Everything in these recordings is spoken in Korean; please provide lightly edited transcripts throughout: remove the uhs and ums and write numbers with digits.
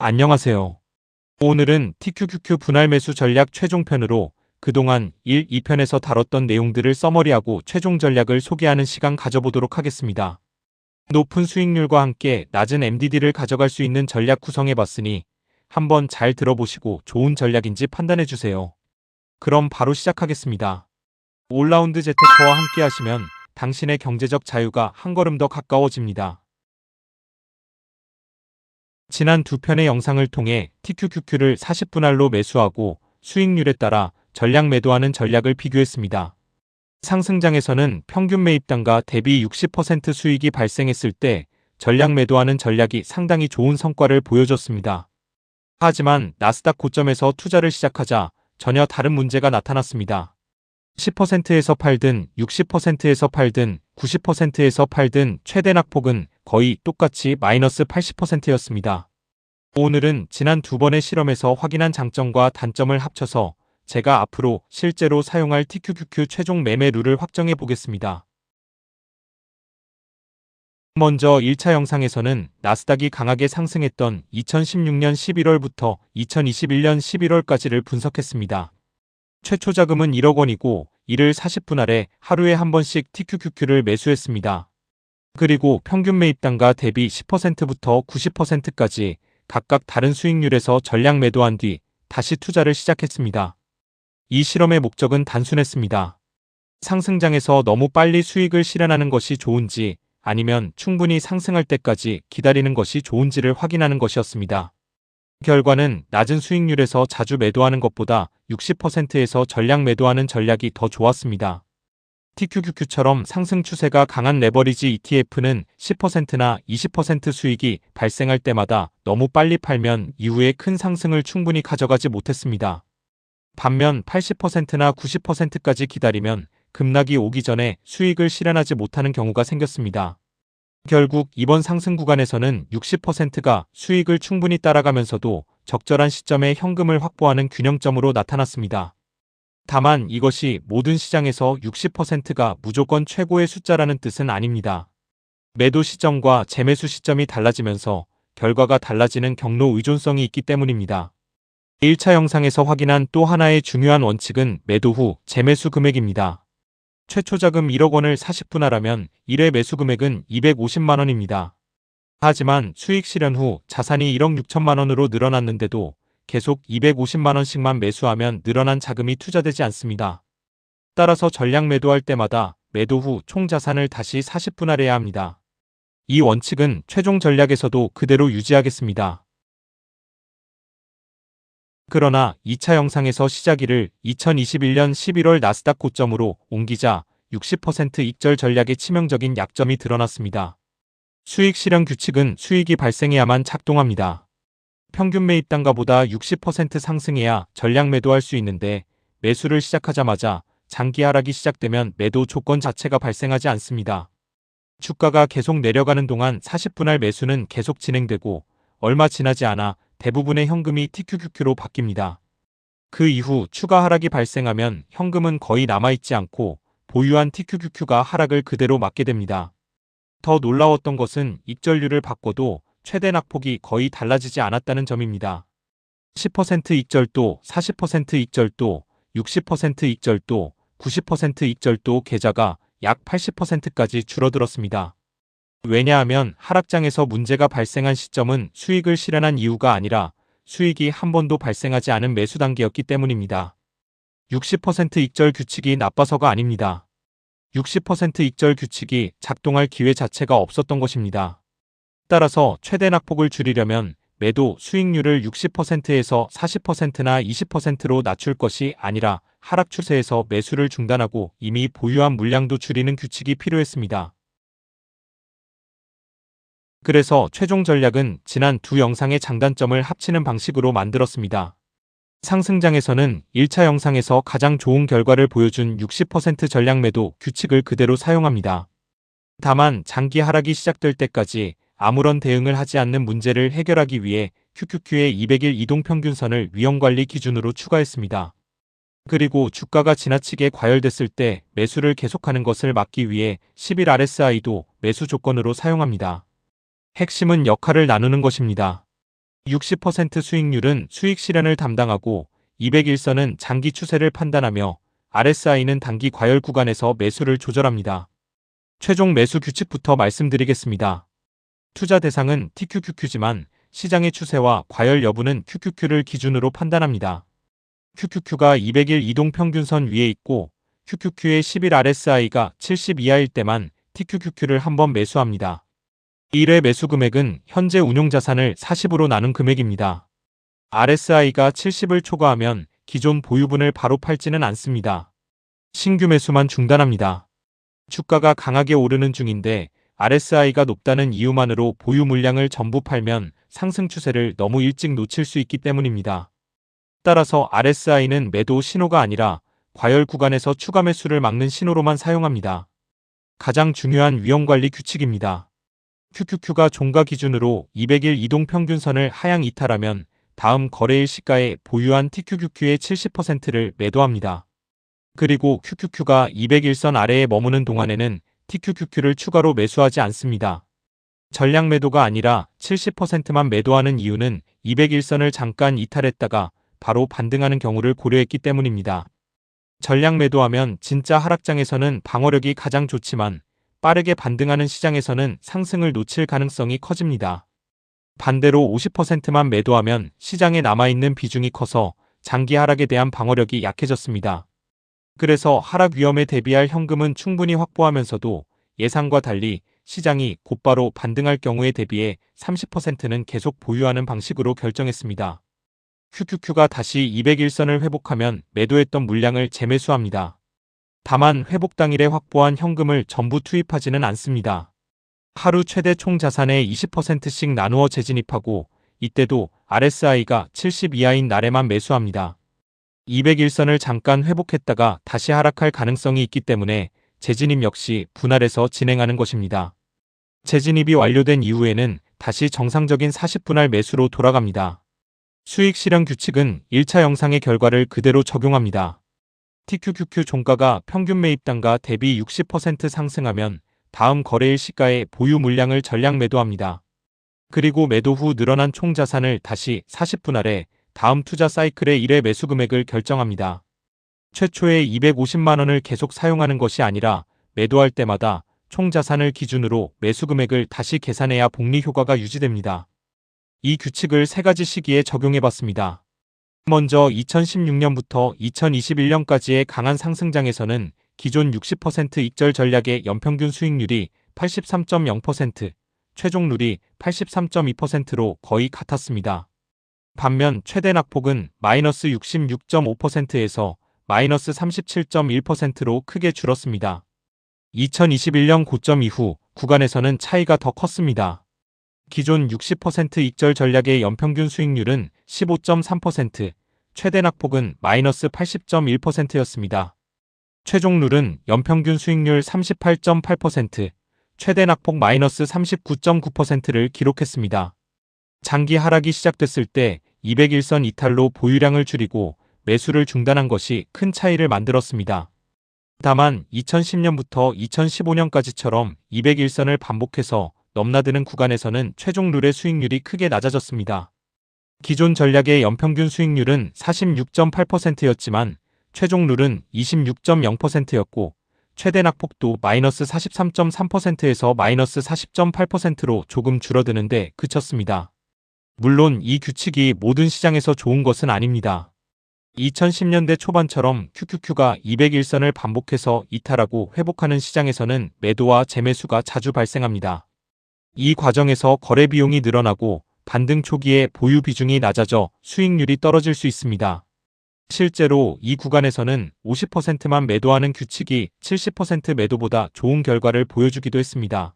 안녕하세요. 오늘은 TQQQ 분할 매수 전략 최종편으로 그동안 1, 2편에서 다뤘던 내용들을 써머리하고 최종 전략을 소개하는 시간 가져보도록 하겠습니다. 높은 수익률과 함께 낮은 MDD를 가져갈 수 있는 전략 구성해봤으니 한번 잘 들어보시고 좋은 전략인지 판단해주세요. 그럼 바로 시작하겠습니다. 올라운드 재테크와 함께 하시면 당신의 경제적 자유가 한 걸음 더 가까워집니다. 지난 두 편의 영상을 통해 TQQQ를 40분할로 매수하고 수익률에 따라 전략 매도하는 전략을 비교했습니다. 상승장에서는 평균 매입단가 대비 60% 수익이 발생했을 때 전략 매도하는 전략이 상당히 좋은 성과를 보여줬습니다. 하지만 나스닥 고점에서 투자를 시작하자 전혀 다른 문제가 나타났습니다. 10%에서 팔든 60%에서 팔든 90%에서 팔든 최대 낙폭은 거의 똑같이 마이너스 80%였습니다. 오늘은 지난 두 번의 실험에서 확인한 장점과 단점을 합쳐서 제가 앞으로 실제로 사용할 TQQQ 최종 매매 룰을 확정해 보겠습니다. 먼저 1차 영상에서는 나스닥이 강하게 상승했던 2016년 11월부터 2021년 11월까지를 분석했습니다. 최초 자금은 1억 원이고 이를 40분할에 하루에 한 번씩 TQQQ를 매수했습니다. 그리고 평균 매입단가 대비 10%부터 90%까지 각각 다른 수익률에서 전략 매도한 뒤 다시 투자를 시작했습니다. 이 실험의 목적은 단순했습니다. 상승장에서 너무 빨리 수익을 실현하는 것이 좋은지 아니면 충분히 상승할 때까지 기다리는 것이 좋은지를 확인하는 것이었습니다. 결과는 낮은 수익률에서 자주 매도하는 것보다 60%에서 전략 매도하는 전략이 더 좋았습니다. TQQQ처럼 상승 추세가 강한 레버리지 ETF는 10%나 20% 수익이 발생할 때마다 너무 빨리 팔면 이후에 큰 상승을 충분히 가져가지 못했습니다. 반면 80%나 90%까지 기다리면 급락이 오기 전에 수익을 실현하지 못하는 경우가 생겼습니다. 결국 이번 상승 구간에서는 60%가 수익을 충분히 따라가면서도 적절한 시점에 현금을 확보하는 균형점으로 나타났습니다. 다만 이것이 모든 시장에서 60%가 무조건 최고의 숫자라는 뜻은 아닙니다. 매도 시점과 재매수 시점이 달라지면서 결과가 달라지는 경로 의존성이 있기 때문입니다. 1차 영상에서 확인한 또 하나의 중요한 원칙은 매도 후 재매수 금액입니다. 최초 자금 1억 원을 40분할하면 1회 매수 금액은 250만 원입니다. 하지만 수익 실현 후 자산이 1억 6천만 원으로 늘어났는데도 계속 250만 원씩만 매수하면 늘어난 자금이 투자되지 않습니다. 따라서 전략 매도할 때마다 매도 후 총 자산을 다시 40분할해야 합니다. 이 원칙은 최종 전략에서도 그대로 유지하겠습니다. 그러나 2차 영상에서 시작일을 2021년 11월 나스닥 고점으로 옮기자 60% 익절 전략의 치명적인 약점이 드러났습니다. 수익 실현 규칙은 수익이 발생해야만 작동합니다. 평균 매입단가보다 60% 상승해야 전략 매도할 수 있는데 매수를 시작하자마자 장기 하락이 시작되면 매도 조건 자체가 발생하지 않습니다. 주가가 계속 내려가는 동안 40분할 매수는 계속 진행되고 얼마 지나지 않아 대부분의 현금이 TQQQ로 바뀝니다. 그 이후 추가 하락이 발생하면 현금은 거의 남아있지 않고 보유한 TQQQ가 하락을 그대로 맞게 됩니다. 더 놀라웠던 것은 익절률을 바꿔도 최대 낙폭이 거의 달라지지 않았다는 점입니다. 10% 익절도, 40% 익절도, 60% 익절도, 90% 익절도 계좌가 약 80%까지 줄어들었습니다. 왜냐하면 하락장에서 문제가 발생한 시점은 수익을 실현한 이유가 아니라 수익이 한 번도 발생하지 않은 매수 단계였기 때문입니다. 60% 익절 규칙이 나빠서가 아닙니다. 60% 익절 규칙이 작동할 기회 자체가 없었던 것입니다. 따라서 최대 낙폭을 줄이려면 매도 수익률을 60%에서 40%나 20%로 낮출 것이 아니라 하락 추세에서 매수를 중단하고 이미 보유한 물량도 줄이는 규칙이 필요했습니다. 그래서 최종 전략은 지난 두 영상의 장단점을 합치는 방식으로 만들었습니다. 상승장에서는 1차 영상에서 가장 좋은 결과를 보여준 60% 전략 매도 규칙을 그대로 사용합니다. 다만 장기 하락이 시작될 때까지 아무런 대응을 하지 않는 문제를 해결하기 위해 QQQ의 200일 이동평균선을 위험관리 기준으로 추가했습니다. 그리고 주가가 지나치게 과열됐을 때 매수를 계속하는 것을 막기 위해 10일 RSI도 매수 조건으로 사용합니다. 핵심은 역할을 나누는 것입니다. 60% 수익률은 수익 실현을 담당하고 200일선은 장기 추세를 판단하며 RSI는 단기 과열 구간에서 매수를 조절합니다. 최종 매수 규칙부터 말씀드리겠습니다. 투자 대상은 TQQQ지만 시장의 추세와 과열 여부는 QQQ를 기준으로 판단합니다. QQQ가 200일 이동평균선 위에 있고 QQQ의 10일 RSI가 70 이하일 때만 TQQQ를 한번 매수합니다. 1회 매수 금액은 현재 운용자산을 40으로 나눈 금액입니다. RSI가 70을 초과하면 기존 보유분을 바로 팔지는 않습니다. 신규 매수만 중단합니다. 주가가 강하게 오르는 중인데 RSI가 높다는 이유만으로 보유 물량을 전부 팔면 상승 추세를 너무 일찍 놓칠 수 있기 때문입니다. 따라서 RSI는 매도 신호가 아니라 과열 구간에서 추가 매수를 막는 신호로만 사용합니다. 가장 중요한 위험관리 규칙입니다. QQQ가 종가 기준으로 200일 이동평균선을 하향 이탈하면 다음 거래일 시가에 보유한 TQQQ의 70%를 매도합니다. 그리고 QQQ가 200일선 아래에 머무는 동안에는 TQQQ를 추가로 매수하지 않습니다. 전량 매도가 아니라 70%만 매도하는 이유는 200일선을 잠깐 이탈했다가 바로 반등하는 경우를 고려했기 때문입니다. 전량 매도하면 진짜 하락장에서는 방어력이 가장 좋지만 빠르게 반등하는 시장에서는 상승을 놓칠 가능성이 커집니다. 반대로 50%만 매도하면 시장에 남아있는 비중이 커서 장기 하락에 대한 방어력이 약해졌습니다. 그래서 하락 위험에 대비할 현금은 충분히 확보하면서도 예상과 달리 시장이 곧바로 반등할 경우에 대비해 30%는 계속 보유하는 방식으로 결정했습니다. QQQ가 다시 200일선을 회복하면 매도했던 물량을 재매수합니다. 다만 회복 당일에 확보한 현금을 전부 투입하지는 않습니다. 하루 최대 총 자산의 20%씩 나누어 재진입하고 이때도 RSI가 70 이하인 날에만 매수합니다. 200일선을 잠깐 회복했다가 다시 하락할 가능성이 있기 때문에 재진입 역시 분할해서 진행하는 것입니다. 재진입이 완료된 이후에는 다시 정상적인 40분할 매수로 돌아갑니다. 수익 실현 규칙은 1차 영상의 결과를 그대로 적용합니다. TQQQ 종가가 평균 매입단가 대비 60% 상승하면 다음 거래일 시가에 보유 물량을 전량 매도합니다. 그리고 매도 후 늘어난 총 자산을 다시 40분할에 다음 투자 사이클의 1회 매수 금액을 결정합니다. 최초의 250만 원을 계속 사용하는 것이 아니라 매도할 때마다 총 자산을 기준으로 매수 금액을 다시 계산해야 복리 효과가 유지됩니다. 이 규칙을 3가지 시기에 적용해봤습니다. 먼저 2016년부터 2021년까지의 강한 상승장에서는 기존 60% 익절 전략의 연평균 수익률이 83.0%, 최종률이 83.2%로 거의 같았습니다. 반면 최대 낙폭은 마이너스 66.5%에서 마이너스 37.1%로 크게 줄었습니다. 2021년 고점 이후 구간에서는 차이가 더 컸습니다. 기존 60% 익절 전략의 연평균 수익률은 15.3%, 최대 낙폭은 마이너스 80.1%였습니다. 최종률은 연평균 수익률 38.8%, 최대 낙폭 마이너스 39.9%를 기록했습니다. 장기 하락이 시작됐을 때 200일선 이탈로 보유량을 줄이고 매수를 중단한 것이 큰 차이를 만들었습니다. 다만 2010년부터 2015년까지처럼 200일선을 반복해서 넘나드는 구간에서는 최종률의 수익률이 크게 낮아졌습니다. 기존 전략의 연평균 수익률은 46.8%였지만 최종률은 26.0%였고 최대 낙폭도 마이너스 43.3%에서 마이너스 40.8%로 조금 줄어드는데 그쳤습니다. 물론 이 규칙이 모든 시장에서 좋은 것은 아닙니다. 2010년대 초반처럼 QQQ가 200일선을 반복해서 이탈하고 회복하는 시장에서는 매도와 재매수가 자주 발생합니다. 이 과정에서 거래 비용이 늘어나고 반등 초기에 보유 비중이 낮아져 수익률이 떨어질 수 있습니다. 실제로 이 구간에서는 50%만 매도하는 규칙이 70% 매도보다 좋은 결과를 보여주기도 했습니다.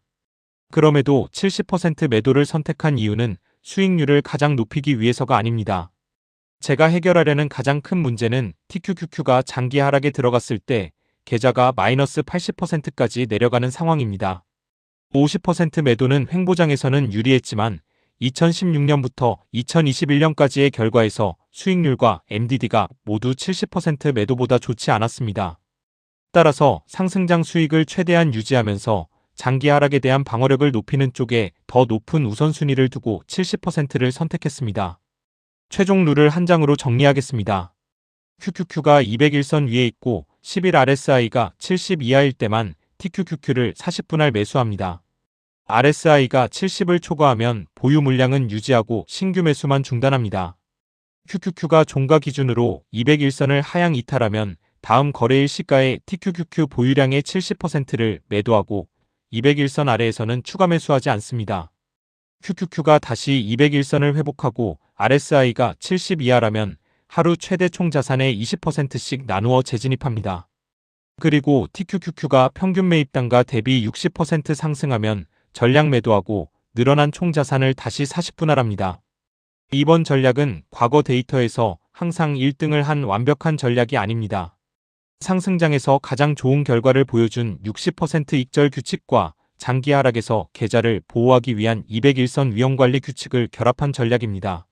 그럼에도 70% 매도를 선택한 이유는 수익률을 가장 높이기 위해서가 아닙니다. 제가 해결하려는 가장 큰 문제는 TQQQ가 장기 하락에 들어갔을 때 계좌가 마이너스 80%까지 내려가는 상황입니다. 50% 매도는 횡보장에서는 유리했지만 2016년부터 2021년까지의 결과에서 수익률과 MDD가 모두 70% 매도보다 좋지 않았습니다. 따라서 상승장 수익을 최대한 유지하면서 장기 하락에 대한 방어력을 높이는 쪽에 더 높은 우선순위를 두고 70%를 선택했습니다. 최종 룰을 한 장으로 정리하겠습니다. QQQ가 201선 위에 있고 10일 RSI가 70 이하일 때만 TQQQ를 40분할 매수합니다. RSI가 70을 초과하면 보유 물량은 유지하고 신규 매수만 중단합니다. QQQ가 종가 기준으로 201선을 하향 이탈하면 다음 거래일 시가의 TQQQ 보유량의 70%를 매도하고 201선 아래에서는 추가 매수하지 않습니다. QQQ가 다시 201선을 회복하고 RSI가 70 이하라면 하루 최대 총 자산의 20%씩 나누어 재진입합니다. 그리고 TQQQ가 평균 매입단가 대비 60% 상승하면 전량 매도하고 늘어난 총 자산을 다시 40분할합니다. 이번 전략은 과거 데이터에서 항상 1등을 한 완벽한 전략이 아닙니다. 상승장에서 가장 좋은 결과를 보여준 60% 익절 규칙과 장기 하락에서 계좌를 보호하기 위한 201선 위험관리 규칙을 결합한 전략입니다.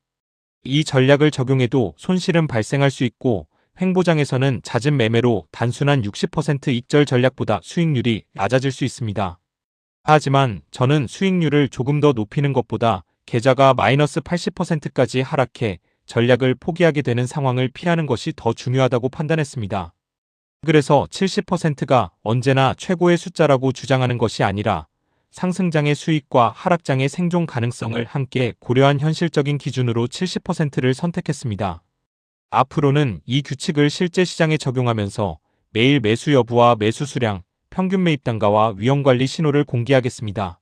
이 전략을 적용해도 손실은 발생할 수 있고 횡보장에서는 잦은 매매로 단순한 60% 익절 전략보다 수익률이 낮아질 수 있습니다. 하지만 저는 수익률을 조금 더 높이는 것보다 계좌가 마이너스 80%까지 하락해 전략을 포기하게 되는 상황을 피하는 것이 더 중요하다고 판단했습니다. 그래서 70%가 언제나 최고의 숫자라고 주장하는 것이 아니라 상승장의 수익과 하락장의 생존 가능성을 함께 고려한 현실적인 기준으로 70%를 선택했습니다. 앞으로는 이 규칙을 실제 시장에 적용하면서 매일 매수 여부와 매수 수량, 평균 매입 단가와 위험관리 신호를 공개하겠습니다.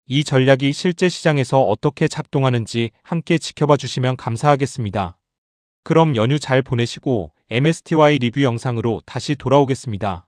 이 전략이 실제 시장에서 어떻게 작동하는지 함께 지켜봐 주시면 감사하겠습니다. 그럼 연휴 잘 보내시고 MSTY 리뷰 영상으로 다시 돌아오겠습니다.